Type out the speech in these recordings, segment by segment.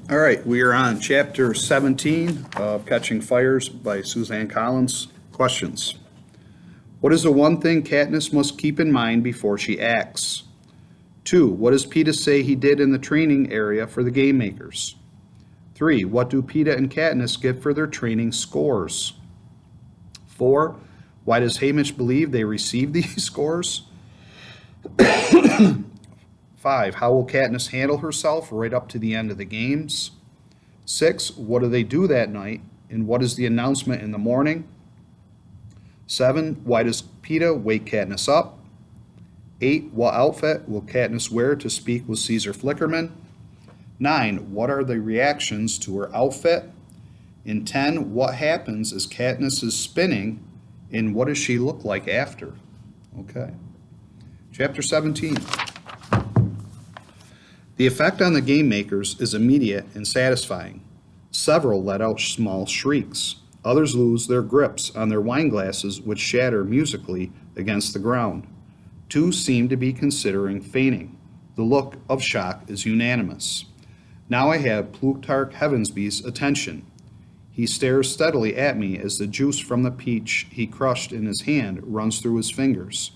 All right, we are on chapter 17 of Catching Fires by Suzanne Collins. Questions. What is the one thing Katniss must keep in mind before she acts? 2. What does Peeta say he did in the training area for the game makers? 3. What do Peeta and Katniss get for their training scores? 4. Why does Haymitch believe they received these scores? 5. How will Katniss handle herself right up to the end of the games? 6. What do they do that night? And what is the announcement in the morning? 7. Why does Peeta wake Katniss up? 8. What outfit will Katniss wear to speak with Caesar Flickerman? 9. What are the reactions to her outfit? And 10. What happens as Katniss is spinning, and what does she look like after? Okay. Chapter 17. The effect on the game makers is immediate and satisfying. Several let out small shrieks. Others lose their grips on their wine glasses, which shatter musically against the ground. 2 seem to be considering fainting. The look of shock is unanimous. Now I have Plutarch Heavensby's attention. He stares steadily at me as the juice from the peach he crushed in his hand runs through his fingers.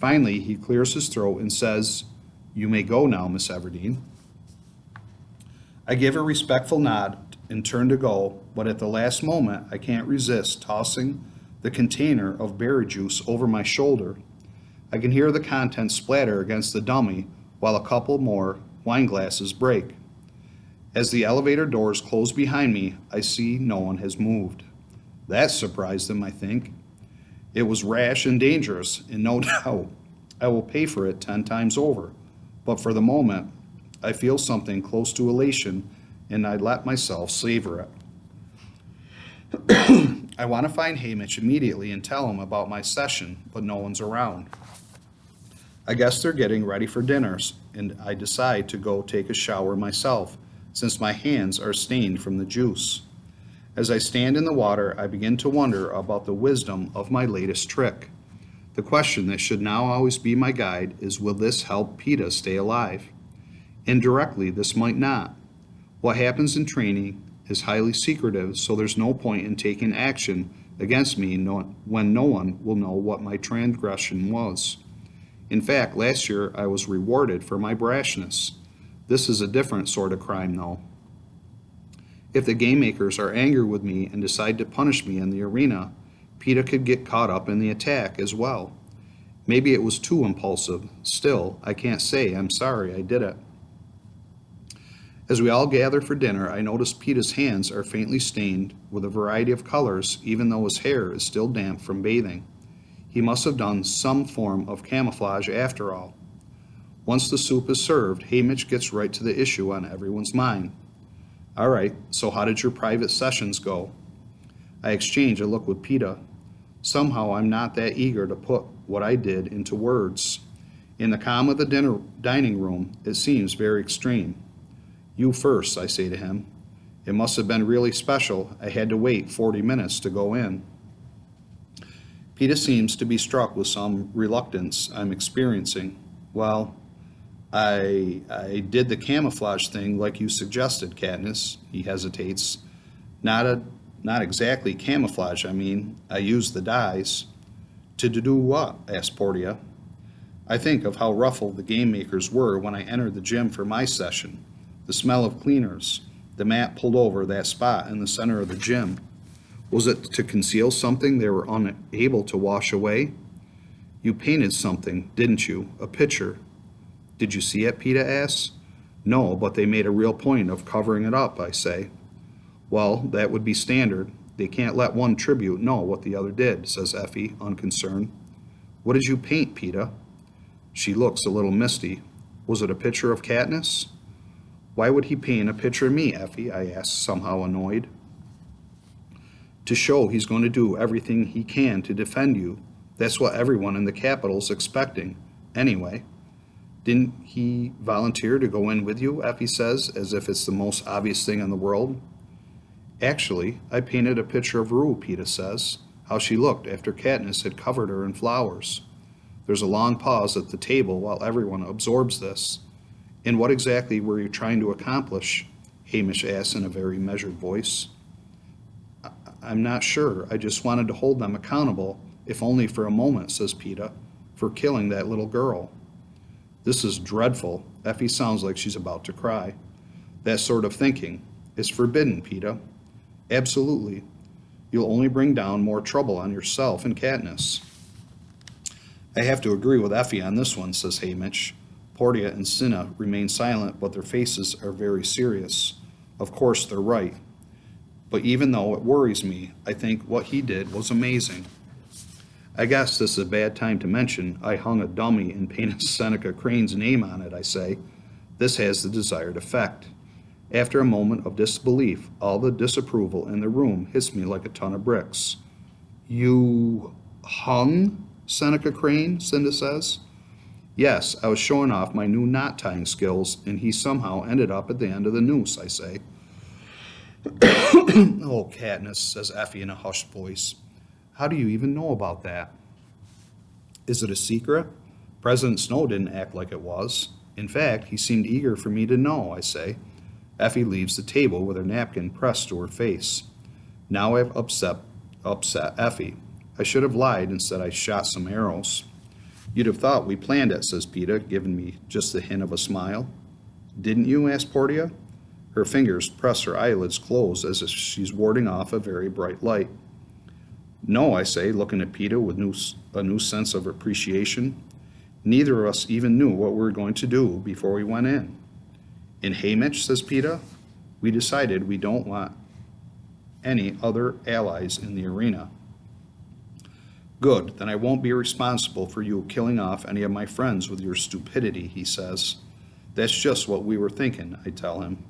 Finally, he clears his throat and says, "You may go now, Miss Everdeen." I give a respectful nod and turn to go, but at the last moment I can't resist tossing the container of berry juice over my shoulder. I can hear the contents splatter against the dummy while a couple more wine glasses break. As the elevator doors close behind me, I see no one has moved. That surprised them, I think. It was rash and dangerous, and no doubt I will pay for it 10 times over. But for the moment, I feel something close to elation, and I let myself savor it. I want to find Haymitch immediately and tell him about my session, but no one's around. I guess they're getting ready for dinners, and I decide to go take a shower myself, since my hands are stained from the juice. As I stand in the water, I begin to wonder about the wisdom of my latest trick. The question that should now always be my guide is, will this help Peeta stay alive? Indirectly, this might not. What happens in training is highly secretive, so there's no point in taking action against me when no one will know what my transgression was. In fact, last year I was rewarded for my brashness. This is a different sort of crime, though. If the game makers are angry with me and decide to punish me in the arena, Peeta could get caught up in the attack as well. Maybe it was too impulsive. Still, I can't say I'm sorry I did it. As we all gather for dinner, I notice Peeta's hands are faintly stained with a variety of colors, even though his hair is still damp from bathing. He must have done some form of camouflage after all. Once the soup is served, Haymitch gets right to the issue on everyone's mind. "All right, so how did your private sessions go?" I exchange a look with Peeta. Somehow I'm not that eager to put what I did into words. In the calm of the dining room, it seems very extreme. "You first," I say to him. "It must have been really special. I had to wait 40 minutes to go in." Peeta seems to be struck with some reluctance I'm experiencing. "Well, I did the camouflage thing like you suggested, Katniss." He hesitates. Not exactly camouflage, I mean. I used the dyes." "To do what?" asked Portia. I think of how ruffled the game makers were when I entered the gym for my session. The smell of cleaners, the mat pulled over that spot in the center of the gym. Was it to conceal something they were unable to wash away? "You painted something, didn't you? A picture." "Did you see it?" Peeta asks. "No, but they made a real point of covering it up," I say. "Well, that would be standard. They can't let one tribute know what the other did," says Effie, unconcerned. "What did you paint, Peeta?" She looks a little misty. "Was it a picture of Katniss?" "Why would he paint a picture of me, Effie?" I ask, somehow annoyed. "To show he's going to do everything he can to defend you. That's what everyone in the Capitol's expecting. Anyway." "Didn't he volunteer to go in with you?" Effie says, as if it's the most obvious thing in the world. "Actually, I painted a picture of Rue," Peeta says, how she looked after Katniss had covered her in flowers. There's a long pause at the table while everyone absorbs this. "And what exactly were you trying to accomplish?" Hamish asked in a very measured voice. I'm not sure. I just wanted to hold them accountable, if only for a moment, says Peeta, for killing that little girl. This is dreadful. Effie sounds like she's about to cry. That sort of thinking is forbidden, Peeta. Absolutely. You'll only bring down more trouble on yourself and Katniss. I have to agree with Effie on this one, says Hamish. Portia and Cinna remain silent, but their faces are very serious. Of course, they're right. But even though it worries me, I think what he did was amazing. I guess this is a bad time to mention I hung a dummy and painted Seneca Crane's name on it, I say. This has the desired effect. After a moment of disbelief, all the disapproval in the room hits me like a ton of bricks. You hung Seneca Crane, Cinda says. Yes, I was showing off my new knot-tying skills, and he somehow ended up at the end of the noose, I say. Oh, Katniss, says Effie in a hushed voice. How do you even know about that? Is it a secret? President Snow didn't act like it was. In fact, he seemed eager for me to know, I say. Effie leaves the table with her napkin pressed to her face. Now I've upset Effie. I should have lied and said I shot some arrows. You'd have thought we planned it, says Peeta, giving me just the hint of a smile. Didn't you? Asked Portia. Her fingers press her eyelids closed as if she's warding off a very bright light. No, I say, looking at Peeta with a new sense of appreciation. Neither of us even knew what we were going to do before we went in. In Hamish, says Peeta, we decided we don't want any other allies in the arena. Good, then I won't be responsible for you killing off any of my friends with your stupidity, he says. That's just what we were thinking, I tell him.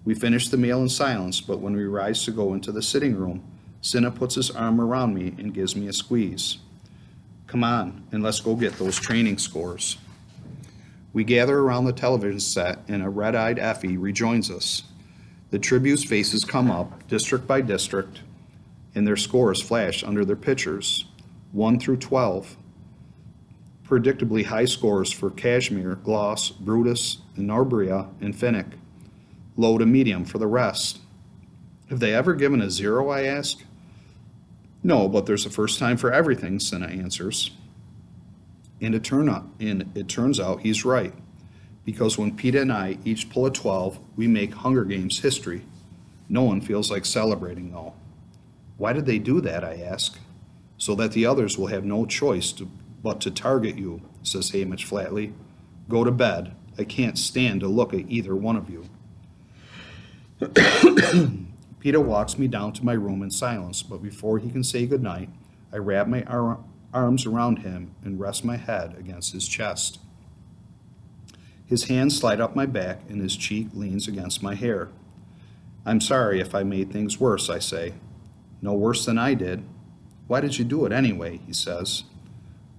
We finish the meal in silence, but when we rise to go into the sitting room, Cinna puts his arm around me and gives me a squeeze. Come on, and let's go get those training scores. We gather around the television set, and a red-eyed Effie rejoins us. The Tribute's faces come up, district by district, and their scores flash under their pictures, 1 through 12. Predictably high scores for Cashmere, Gloss, Brutus, Norbria, and Finnick. Low to medium for the rest. Have they ever given a 0, I ask? No, but there's a first time for everything, Cinna answers. And it turns out he's right, because when Peeta and I each pull a 12, we make Hunger Games history. No one feels like celebrating, though. Why did they do that, I ask? So that the others will have no choice but to target you, says Hamish flatly. Go to bed. I can't stand to look at either one of you. Peeta walks me down to my room in silence, but before he can say goodnight, I wrap my arms around him and rest my head against his chest. His hands slide up my back and his cheek leans against my hair. I'm sorry if I made things worse, I say. No worse than I did. Why did you do it anyway, he says.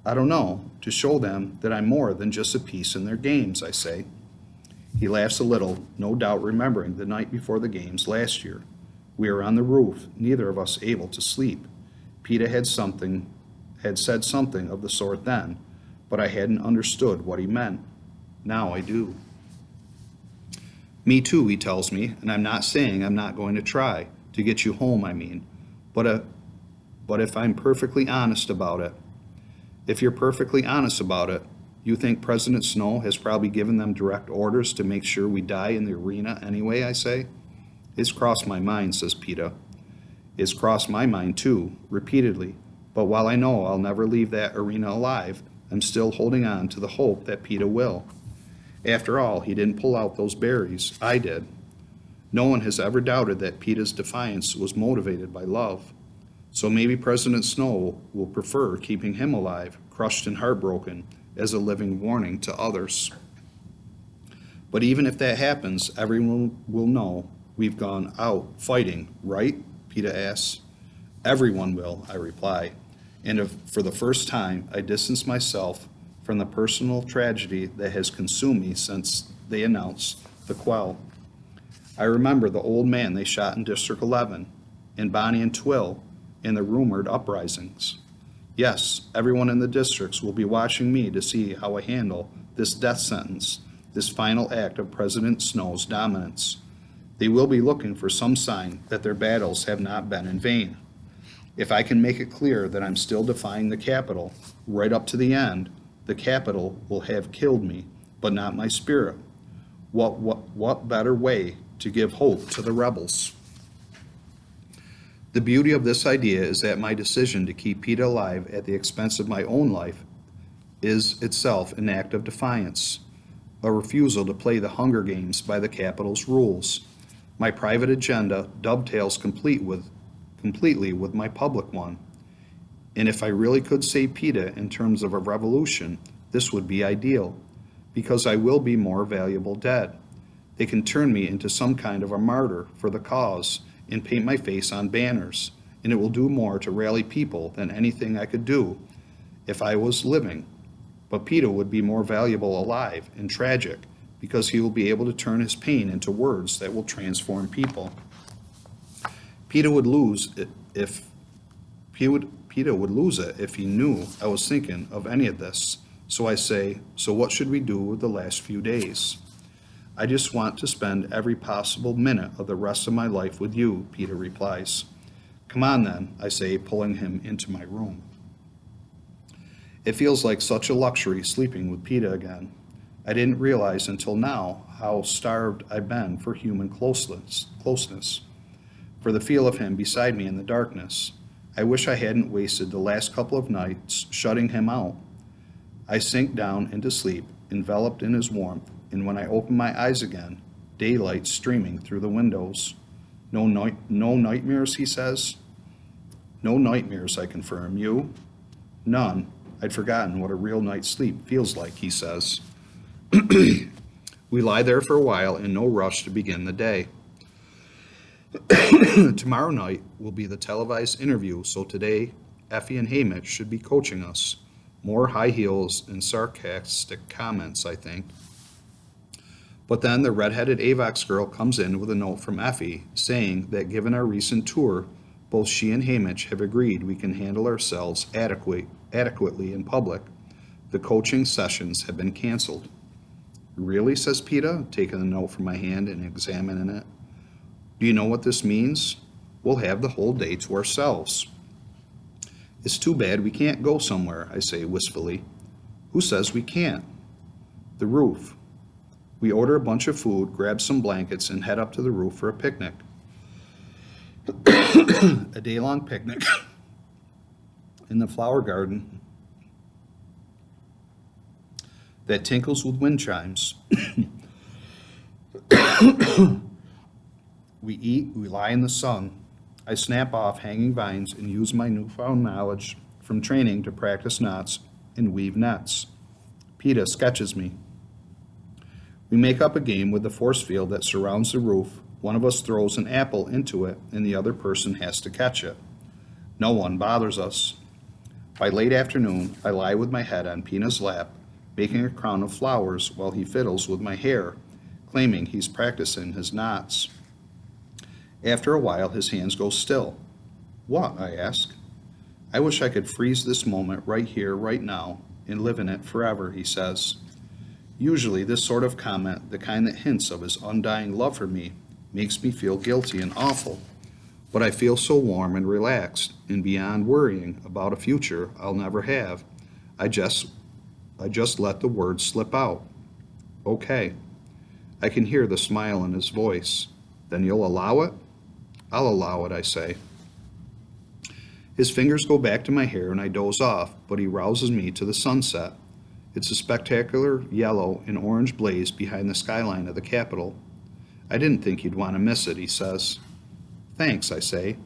I don't know, to show them that I'm more than just a piece in their games, I say. He laughs a little, no doubt remembering the night before the games last year. We were on the roof, neither of us able to sleep. Peeta had said something of the sort then, but I hadn't understood what he meant. Now I do. Me too, he tells me, and I'm not saying I'm not going to try, to get you home, I mean. But if I'm perfectly honest about it, if you're perfectly honest about it, you think President Snow has probably given them direct orders to make sure we die in the arena anyway, I say? It's crossed my mind, says Peeta. It's crossed my mind too, repeatedly, but while I know I'll never leave that arena alive, I'm still holding on to the hope that Peeta will. After all, he didn't pull out those berries, I did. No one has ever doubted that Peeta's defiance was motivated by love. So maybe President Snow will prefer keeping him alive, crushed and heartbroken, as a living warning to others. But even if that happens, everyone will know we've gone out fighting, right? Peeta asks. Everyone will, I reply. And if, for the first time, I distance myself from the personal tragedy that has consumed me since they announced the quell. I remember the old man they shot in District 11, and Bonnie and Twill, and the rumored uprisings. Yes, everyone in the districts will be watching me to see how I handle this death sentence, this final act of President Snow's dominance. They will be looking for some sign that their battles have not been in vain. If I can make it clear that I'm still defying the capital, right up to the end, the capital will have killed me, but not my spirit. What better way to give hope to the rebels? The beauty of this idea is that my decision to keep PETA alive at the expense of my own life is itself an act of defiance, a refusal to play the Hunger Games by the Capitol's rules. My private agenda dovetails completely with my public one. And if I really could save PETA in terms of a revolution, this would be ideal, because I will be more valuable dead. They can turn me into some kind of a martyr for the cause and paint my face on banners, and it will do more to rally people than anything I could do if I was living. But PETA would be more valuable alive and tragic, because he will be able to turn his pain into words that will transform people. PETA would lose it if he knew I was thinking of any of this. So I say, so what should we do with the last few days? I just want to spend every possible minute of the rest of my life with you, PETA replies. Come on then, I say, pulling him into my room. It feels like such a luxury sleeping with PETA again. I didn't realize until now how starved I've been for human closeness, for the feel of him beside me in the darkness. I wish I hadn't wasted the last couple of nights shutting him out. I sink down into sleep, enveloped in his warmth, and when I open my eyes again, daylight streaming through the windows. No nightmares, he says. No nightmares, I confirm. You? None. I'd forgotten what a real night's sleep feels like, he says. We lie there for a while in no rush to begin the day. Tomorrow night will be the televised interview, so today Effie and Hamish should be coaching us. More high heels and sarcastic comments, I think. But then the red-headed AVOX girl comes in with a note from Effie saying that given our recent tour, both she and Hamish have agreed we can handle ourselves adequately in public. The coaching sessions have been canceled. Really, says PETA, taking the note from my hand and examining it. Do you know what this means? We'll have the whole day to ourselves. It's too bad we can't go somewhere, I say wistfully. Who says we can't? The roof. We order a bunch of food, grab some blankets, and head up to the roof for a picnic. A day-long picnic in the flower garden that tinkles with wind chimes. We eat, we lie in the sun. I snap off hanging vines and use my newfound knowledge from training to practice knots and weave nets. PETA sketches me. We make up a game with the force field that surrounds the roof. One of us throws an apple into it and the other person has to catch it. No one bothers us. By late afternoon, I lie with my head on PETA's lap, making a crown of flowers while he fiddles with my hair, claiming he's practicing his knots. After a while, his hands go still. What? I ask. I wish I could freeze this moment right here, right now, and live in it forever, he says. Usually this sort of comment, the kind that hints of his undying love for me, makes me feel guilty and awful. But I feel so warm and relaxed, and beyond worrying about a future I'll never have, I just let the words slip out. Okay. I can hear the smile in his voice. Then you'll allow it? I'll allow it, I say. His fingers go back to my hair and I doze off, but he rouses me to the sunset. It's a spectacular yellow and orange blaze behind the skyline of the Capitol. I didn't think you'd want to miss it, he says. Thanks, I say,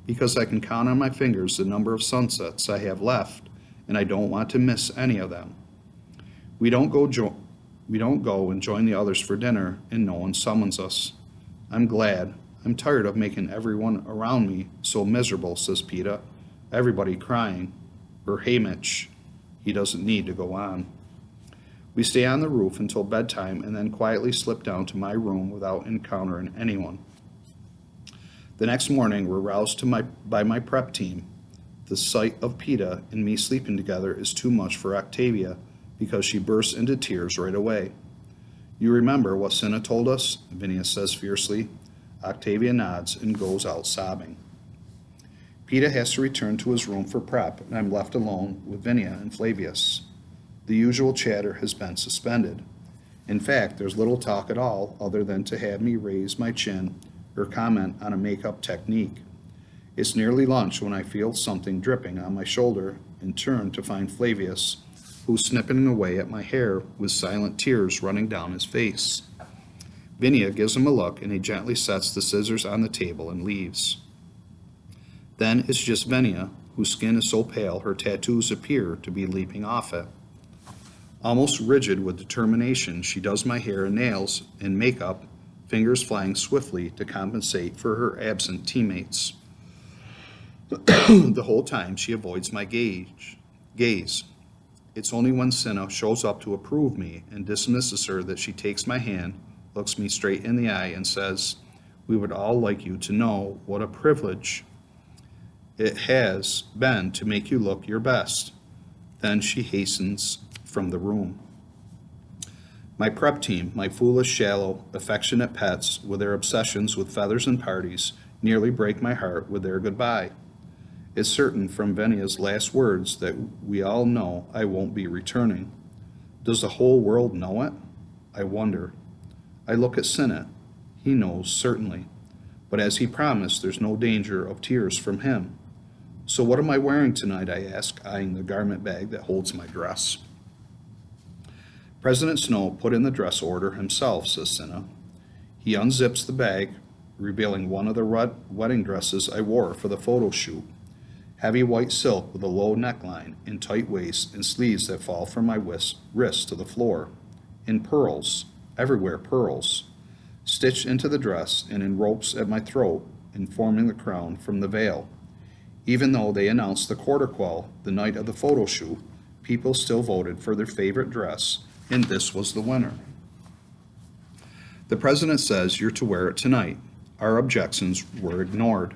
because I can count on my fingers the number of sunsets I have left, and I don't want to miss any of them. We don't go and join the others for dinner, and no one summons us. I'm glad. I'm tired of making everyone around me so miserable, says PETA. Everybody crying. Or Hamish. He doesn't need to go on. We stay on the roof until bedtime and then quietly slip down to my room without encountering anyone. The next morning, we're roused by my prep team. The sight of PETA and me sleeping together is too much for Octavia because she bursts into tears right away. You remember what Cinna told us? Phineas says fiercely. Octavia nods and goes out sobbing. Peeta has to return to his room for prep, and I'm left alone with Vinia and Flavius. The usual chatter has been suspended. In fact, there's little talk at all other than to have me raise my chin or comment on a makeup technique. It's nearly lunch when I feel something dripping on my shoulder and turn to find Flavius, who's snipping away at my hair with silent tears running down his face. Vinia gives him a look and he gently sets the scissors on the table and leaves. Then it's just Vinia, whose skin is so pale her tattoos appear to be leaping off it. Almost rigid with determination, she does my hair and nails and makeup, fingers flying swiftly to compensate for her absent teammates. The whole time she avoids my gaze. It's only when Cinna shows up to approve me and dismisses her that she takes my hand, looks me straight in the eye, and says, "We would all like you to know what a privilege it has been to make you look your best." Then she hastens from the room. My prep team, my foolish, shallow, affectionate pets with their obsessions with feathers and parties, nearly break my heart with their goodbye. It's certain from Venia's last words that we all know I won't be returning. Does the whole world know it? I wonder. I look at Cinna. He knows, certainly. But as he promised, there's no danger of tears from him. So what am I wearing tonight, I ask, eyeing the garment bag that holds my dress. President Snow put in the dress order himself, says Cinna. He unzips the bag, revealing one of the wedding dresses I wore for the photo shoot. Heavy white silk with a low neckline and tight waist and sleeves that fall from my wrists to the floor. In pearls, everywhere pearls, stitched into the dress and in ropes at my throat and forming the crown from the veil. Even though they announced the quarter quell the night of the photo shoot, people still voted for their favorite dress, and this was the winner. The president says you're to wear it tonight. Our objections were ignored.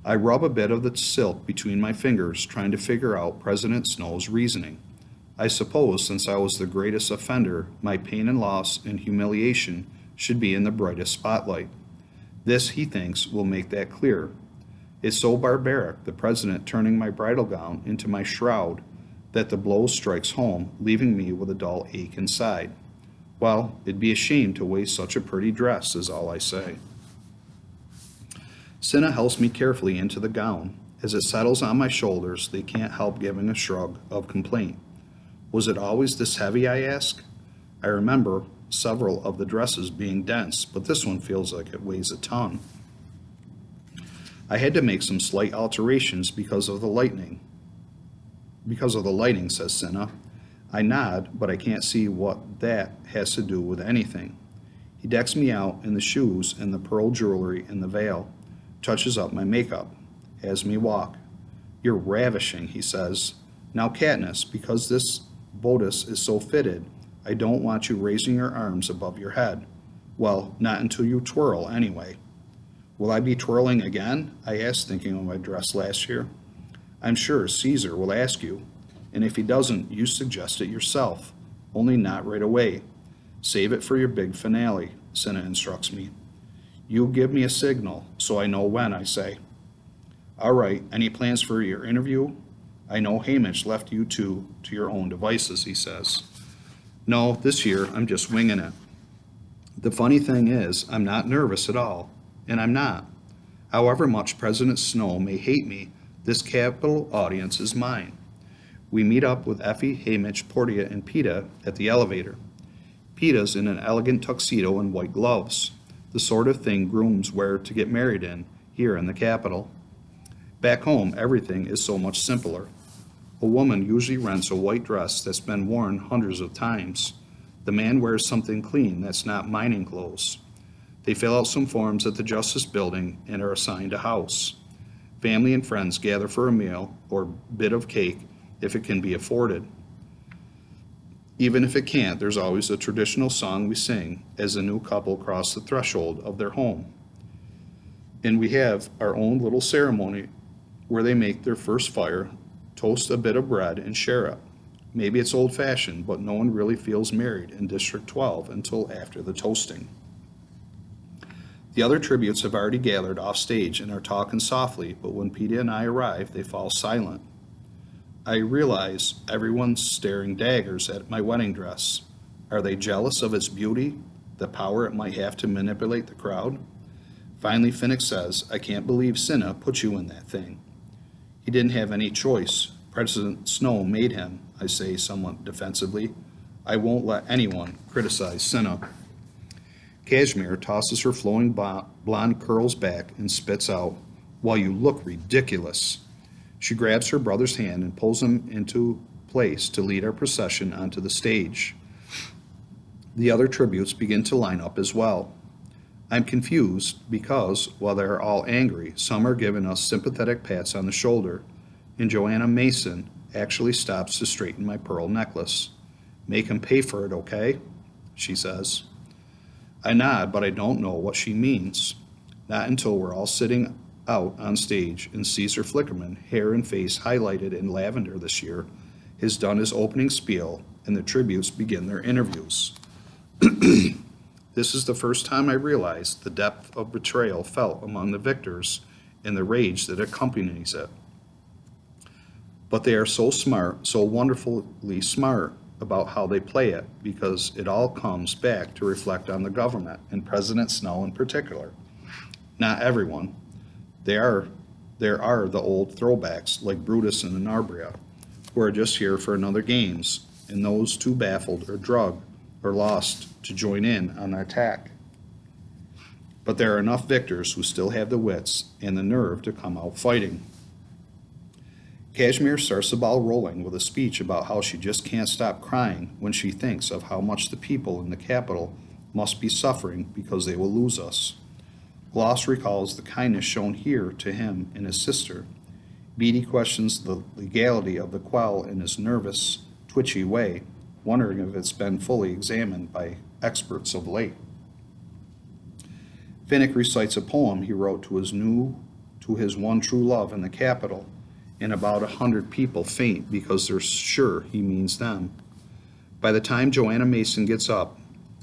I rub a bit of the silk between my fingers, trying to figure out President Snow's reasoning. I suppose since I was the greatest offender, my pain and loss and humiliation should be in the brightest spotlight. This, he thinks, will make that clear. It's so barbaric, the president turning my bridal gown into my shroud, that the blow strikes home, leaving me with a dull ache inside. Well, it'd be a shame to waste such a pretty dress, is all I say. Cinna helps me carefully into the gown. As it settles on my shoulders, they can't help giving a shrug of complaint. Was it always this heavy, I ask? I remember several of the dresses being dense, but this one feels like it weighs a ton. I had to make some slight alterations because of the lighting, says Cinna. I nod, but I can't see what that has to do with anything. He decks me out in the shoes and the pearl jewelry and the veil, touches up my makeup, has me walk. You're ravishing, he says. Now, Katniss, because this bodice is so fitted, I don't want you raising your arms above your head. Well, not until you twirl, anyway. Will I be twirling again? I asked, thinking of my dress last year. I'm sure Caesar will ask you, and if he doesn't, you suggest it yourself, only not right away. Save it for your big finale, Cinna instructs me. You give me a signal, so I know when, I say. All right, any plans for your interview? I know Haymitch left you two to your own devices, he says. No, this year I'm just winging it. The funny thing is, I'm not nervous at all, and I'm not. However much President Snow may hate me, this Capitol audience is mine. We meet up with Effie, Haymitch, Portia, and Peeta at the elevator. Peeta's in an elegant tuxedo and white gloves, the sort of thing grooms wear to get married in here in the Capitol. Back home, everything is so much simpler. A woman usually rents a white dress that's been worn hundreds of times. The man wears something clean that's not mining clothes. They fill out some forms at the Justice Building and are assigned a house. Family and friends gather for a meal or bit of cake if it can be afforded. Even if it can't, there's always a traditional song we sing as a new couple cross the threshold of their home. And we have our own little ceremony where they make their first fire, toast a bit of bread, and share it. Maybe it's old-fashioned, but no one really feels married in District 12 until after the toasting. The other tributes have already gathered off stage and are talking softly, but when Peter and I arrive, they fall silent. I realize everyone's staring daggers at my wedding dress. Are they jealous of its beauty, the power it might have to manipulate the crowd? Finally, Finnick says, "I can't believe Cinna put you in that thing." "He didn't have any choice. President Snow made him," I say somewhat defensively. I won't let anyone criticize Cinna. Cashmere tosses her flowing blonde curls back and spits out, "Well, you look ridiculous." She grabs her brother's hand and pulls him into place to lead our procession onto the stage. The other tributes begin to line up as well. I'm confused because, while they're all angry, some are giving us sympathetic pats on the shoulder, and Joanna Mason actually stops to straighten my pearl necklace. "Make him pay for it, okay?" she says. I nod, but I don't know what she means. Not until we're all sitting out on stage and Caesar Flickerman, hair and face highlighted in lavender this year, has done his opening spiel and the tributes begin their interviews. This is the first time I realized the depth of betrayal felt among the victors and the rage that accompanies it. But they are so smart, so wonderfully smart about how they play it, because it all comes back to reflect on the government, and President Snow in particular. Not everyone. There are the old throwbacks like Brutus and Anarbria, who are just here for another games, and those too baffled or drugged or lost to join in on the attack. But there are enough victors who still have the wits and the nerve to come out fighting. Cashmere starts the ball rolling with a speech about how she just can't stop crying when she thinks of how much the people in the capital must be suffering because they will lose us. Gloss recalls the kindness shown here to him and his sister. Beatty questions the legality of the quell in his nervous, twitchy way, wondering if it's been fully examined by experts of late. Finnick recites a poem he wrote to his one true love in the capital, and about 100 people faint because they're sure he means them. By the time Joanna Mason gets up,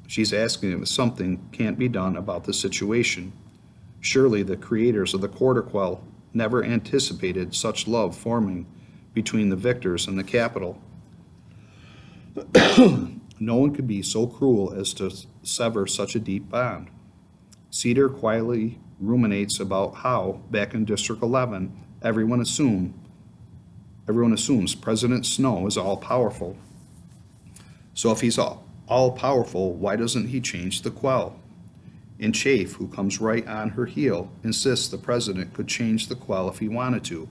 she's asking if something can't be done about the situation. Surely the creators of the Quarter Quell never anticipated such love forming between the victors and the capital. No one could be so cruel as to sever such a deep bond. Cedar quietly ruminates about how, back in District 11, everyone assumes President Snow is all-powerful. So if he's all-powerful, why doesn't he change the quell? And Chafe, who comes right on her heel, insists the president could change the quell if he wanted to,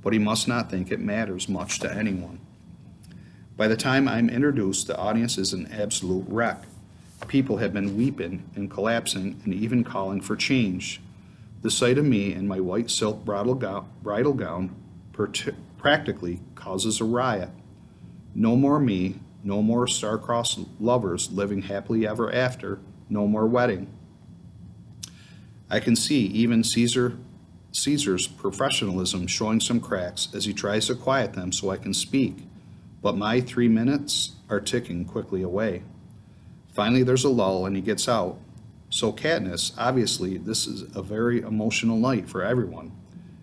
but he must not think it matters much to anyone. By the time I'm introduced, the audience is an absolute wreck. People have been weeping and collapsing and even calling for change. The sight of me in my white silk bridal gown practically causes a riot. No more me, no more star-crossed lovers living happily ever after, no more wedding. I can see even Caesar's professionalism showing some cracks as he tries to quiet them so I can speak, but my 3 minutes are ticking quickly away. Finally, there's a lull and he gets out. So Katniss, obviously this is a very emotional night for everyone.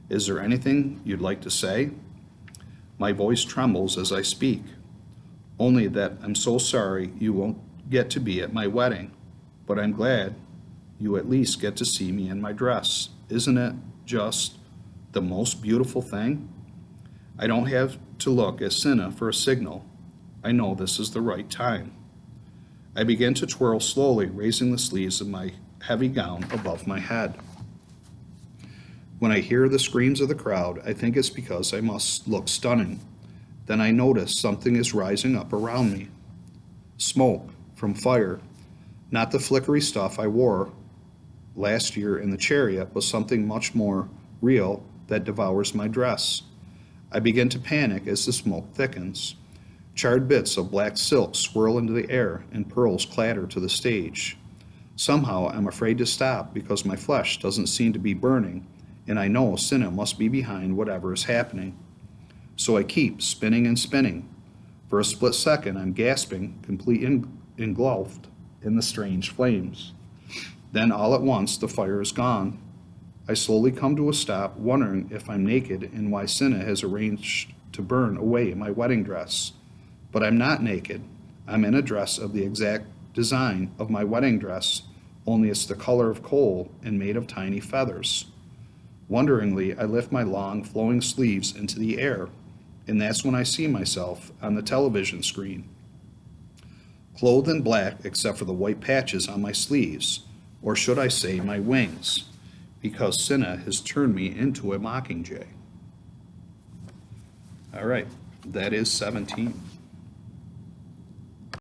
Is there anything you'd like to say? My voice trembles as I speak. Only that I'm so sorry you won't get to be at my wedding, but I'm glad you at least get to see me in my dress. Isn't it just the most beautiful thing? I don't have to look at Cinna for a signal. I know this is the right time. I begin to twirl slowly, raising the sleeves of my heavy gown above my head. When I hear the screams of the crowd, I think it's because I must look stunning. Then I notice something is rising up around me. Smoke from fire. Not the flickery stuff I wore last year in the chariot, but something much more real that devours my dress. I begin to panic as the smoke thickens. Charred bits of black silk swirl into the air and pearls clatter to the stage. Somehow I'm afraid to stop because my flesh doesn't seem to be burning, and I know Cinna must be behind whatever is happening. So I keep spinning and spinning. For a split second I'm gasping, completely engulfed in the strange flames. Then all at once the fire is gone. I slowly come to a stop, wondering if I'm naked and why Cinna has arranged to burn away my wedding dress. But I'm not naked. I'm in a dress of the exact design of my wedding dress, only it's the color of coal and made of tiny feathers. Wonderingly, I lift my long, flowing sleeves into the air, and that's when I see myself on the television screen, clothed in black except for the white patches on my sleeves, or should I say my wings, because Cinna has turned me into a mockingjay. All right, that is 17.